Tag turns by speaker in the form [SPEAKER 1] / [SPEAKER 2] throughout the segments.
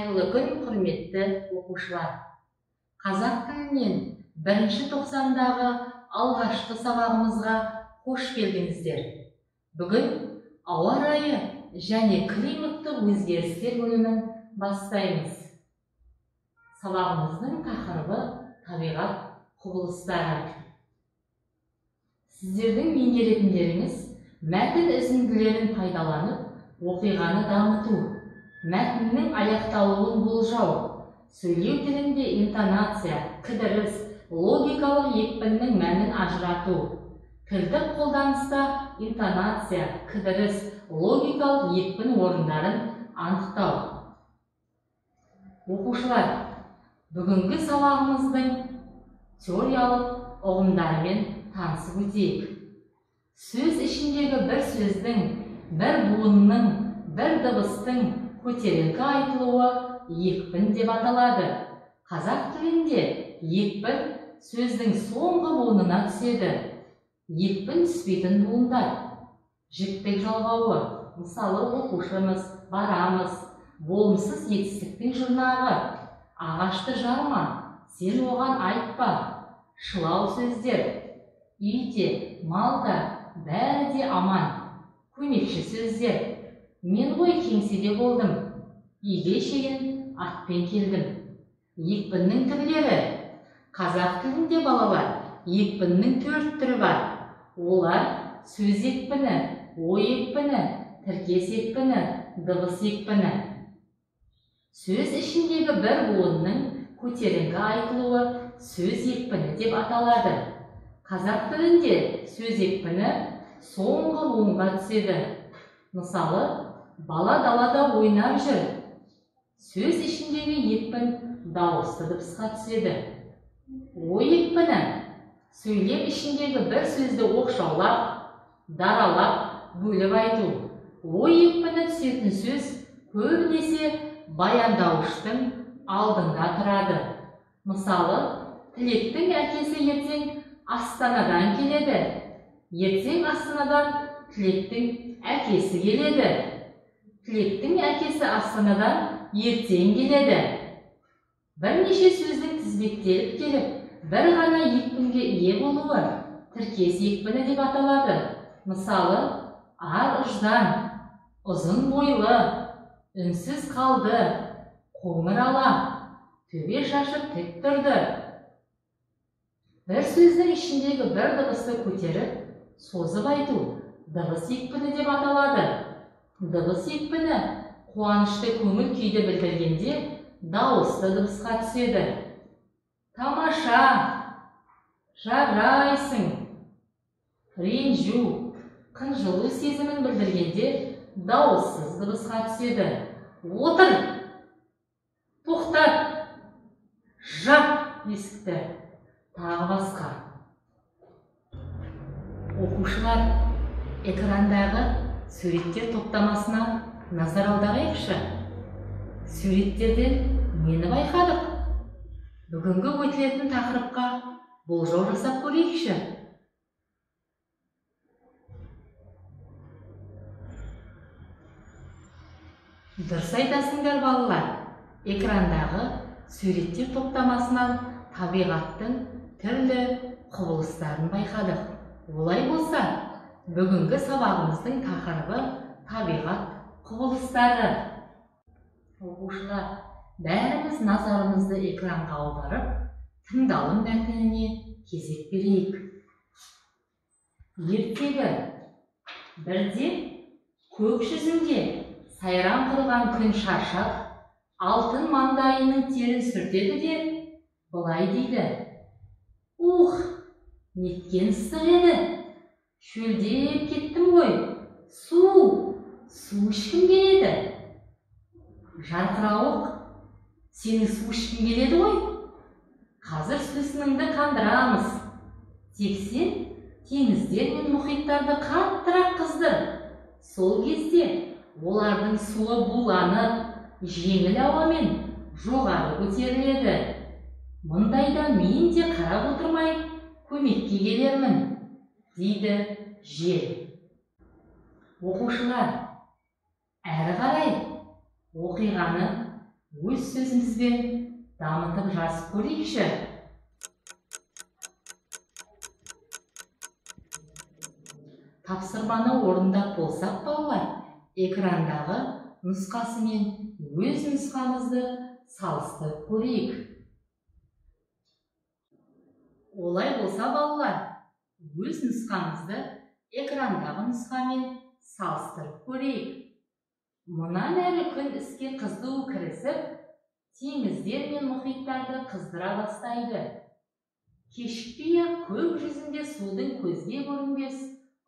[SPEAKER 1] Қайырлы күн, құрметті оқушылар. Қазақ тілінен 1-ші тоқсандағы алғашқы сабағымызға қош келдіңіздер. Бүгін ауа райы және климаттық өзгерістер бөлімін бастаймыз. Сабағымыздың тақырыбы табиғат құбылыстары. Сіздердің меңгеретіндеріңіз мәтін үзінділерін пайдаланып, оқиғаны дамыту, мәтіннің аяқталуын болжау, сөйлеу тілінде интонация, кідіріс, логикалық екпіннің мәнін ажырату, тілдік қолданыста интонация, кідіріс, логикалық екпін орындарын анықтау. Оқушылар, бүгінгі сабағымыздың теориялық ұғымдарымен танысып өтейік. Сөз ішіндегі бір сөздің, бір буынның, бір дыбыстың көтеріңкі айтылуы екпін деп аталады. Қазақ тілінде екпін сөздің соңғы буынына түседі. Екпін түспейтін буындар. Жіктік жалғауы, мысалы оқушымыз, барамыз, болымсыз етістіктің жұрнағы, ағашты жарма, сен оған айтпа, шылау сөздер, үйде, малда, бәрі де аман, көмекші сөздер, мен ғой кеңседе болдым, үйге шейін атпен келдім. Екпіннің түрлері. Қазақ тілінде балалар, екпіннің 4 түрі бар. Олар сөз екпіні, ой екпіні, тіркес екпіні, дыбыс екпіні. Сөз ішіндегі бір буынның көтеріңкі айтылуы сөз екпіні деп аталады. Қазақ тілінде сөз екпіні соңғы буынға түседі. Мысалы, бала далада ойнап жүр. Сөз ішіндегі екпін дауысты дыбысқа түседі. Ой екпіні сөйлем ішіндегі бір сөзді оқшаулап, даралап, бөліп айту. Ой екпіні түсетін сөз көбінесе баяндауыштың алдында тұрады. Мысалы, Тілектің әкесі ертең Астанадан келеді. Ертең Астанадан Тілектің әкесі келеді. Тілектің әкесі Астанадан ертең келеді. Бірнеше сөздің тізбектеліп келіп, бір ғана екпінге ие болуы тіркес екпіні деп аталады. Мысалы, ар ұждан, ұзын бойлы, үнсіз қалды, қоңыр ала, төбе шашып тік тұрды. Бір сөздің ішіндегі бір дыбысты көтеріп, созып айту дыбыс екпіні деп аталады. Дыбыс екпіні қуанышты көңіл күйді білдіргенде дауысты дыбысқа түседі. Тамаша, жарайсың, ренжу, қынжылу сезімін білдіргенде дауыссыз дыбысқа түседі. Отыр, тоқтат, жап есікті, тағы басқа. Оқушылар, экрандағы суреттер топтамасына назар аударайықшы. Суреттерден нені байқадық? Бүгінгі өтілетін тақырыпқа болжау жасап көрейікші. Дұрыс айтасыңдар балалар. Экрандағы суреттер топтамасынан табиғаттың түрлі құбылыстарын байқадық. Олай болса, бүгінгі сабағымыздың тақырыбы табиғат құбылыстары. Оқушылар, бәріміз назарымызды экранға аударып, тыңдалым мәтініне кезек берейік. Ертегі. Бірде көк жүзінде сайран қылған күн шаршап, алтын маңдайының терін сүртеді де, былай дейді: ух, неткен ыстық еді, шөлдеп кеттім ғой, су ішкім келеді. Жарқырауық, сені су ішкім келеді ғой, қазір сусыныңды қандырамыз. Тек сен теңіздер мен мұхиттарды қаттырақ қыздыр. Сол кезде олардың суы буланып, жеңіл ауамен жоғары көтеріледі. Мұндайда мен де қарап отырмай көмекке келермін, дейді жел. Оқушылар, әрі қарай оқиғаны өз сөзімізбен дамытып жазып көрейікші. Тапсырманы орындап болсақ, балалар, экрандағы нұсқасы мен өз нұсқамызды салыстырып көрейік. Олай болса, балалар, өз нұсқамызды экрандағы нұсқамен салыстырып көрейік. Мұнан әрі күн іске қызу кірісіп, теңіздер мен мұхиттарды қыздыра бастайды. Кешікпей-ақ көк жүзінде судың көзге көрінбес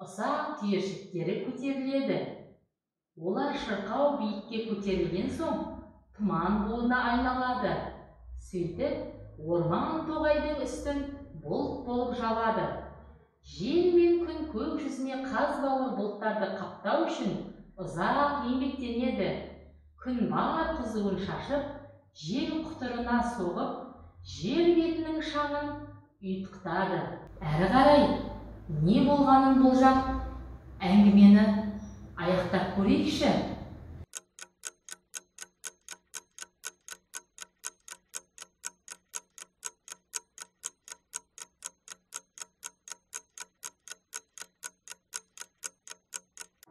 [SPEAKER 1] ұсақ түйіршіктері көтеріледі. Олар шырқау биікке көтерілген соң тұман буына айналады. Сөйтіп, орман тоғайдың үстін бұлт болып жабады. Жел мен күн көк жүзіне қазбалы бұлттарды қаптау үшін ұзақ еңбектенеді. Күн бар қызуын шашып, жел құтырына соғып, жер бетінің шаңын ұйтқытады. Әрі қарай не болғанын болжап, әңгімені аяқтап көрейікші.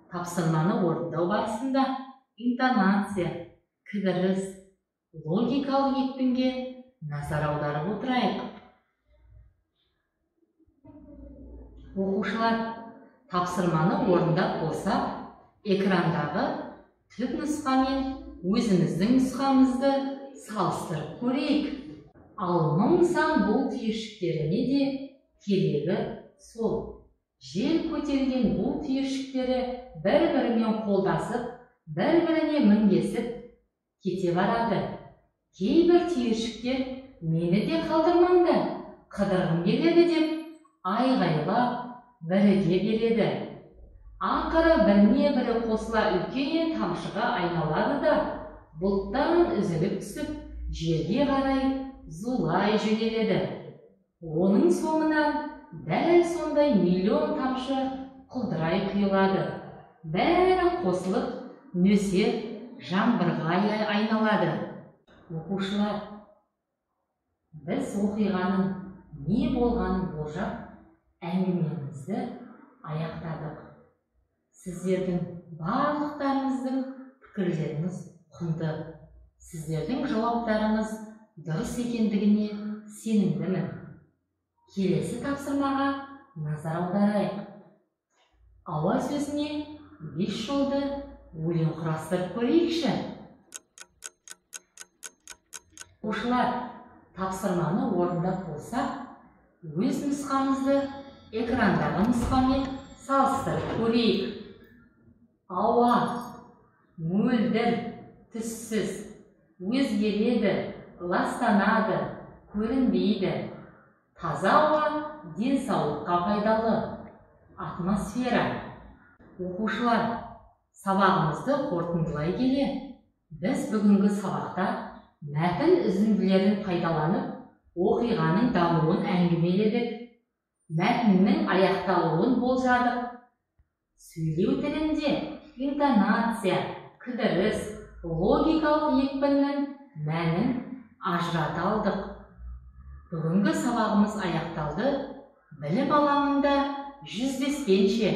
[SPEAKER 1] Тапсырманы орындау барысында интонация, кідіріс, логикалық екпінге назар аударып отырайық. Оқушылар, тапсырманы орындап болсақ, экрандағы түпнұсқа мен өзіміздің нұсқамызды салыстырып көрейік. Ал мың сан бұл түйіршіктеріне де керегі сол. Жел көтерген бұл түйіршіктері бір-бірімен қолдасып, бір-біріне мінгесіп кете барады. Кейбір түйіршіктер мені де қалдырмаңды, қыдырғым келеді деп айғайлап біріге береді. Ақыры біріне-бірі қосыла үлкен тамшыға айналады да, бұлттан үзіліп түсіп, жерге қарай зулай жөнеледі. Оның соңынан дәл сондай миллион тамшы құлдырай құйылады. Бәрі қосылып, нөсер жаңбырға айналады. Оқушылар, біз оқиғаның не болғанын болжап, әңгімемізді аяқтадық. Сіздердің барлықтарыңыздың пікірлеріңіз құнды. Сіздердің жауаптарыңыз дұрыс екендігіне сенімдімін. Келесі тапсырмаға назар аударайық. Ауа сөзіне 5 жолды өлең құрастырып көрейікші. Оқушылар, тапсырманы орындап болсақ, өз нұсқамызды экрандағы нұсқамен салыстырып көрейік. Ауа, мөлдір, түссіз, өзгереді, ластанады, көрінбейді. Таза ауа денсаулыққа пайдалы. Атмосфера. Оқушылар, сабағымызды қорытындылай келе, біз бүгінгі сабақта мәтін үзінділерін пайдаланып, оқиғаның дамуын әңгімеледік. Мәтіннің аяқталуын болжадық. Сөйлеу тілінде интонация, кідіріс, логикалық екпіннің мәнін ажырата алдық. Бүгінгі сабағымыз аяқталды. Білім алаңында жүздескенше.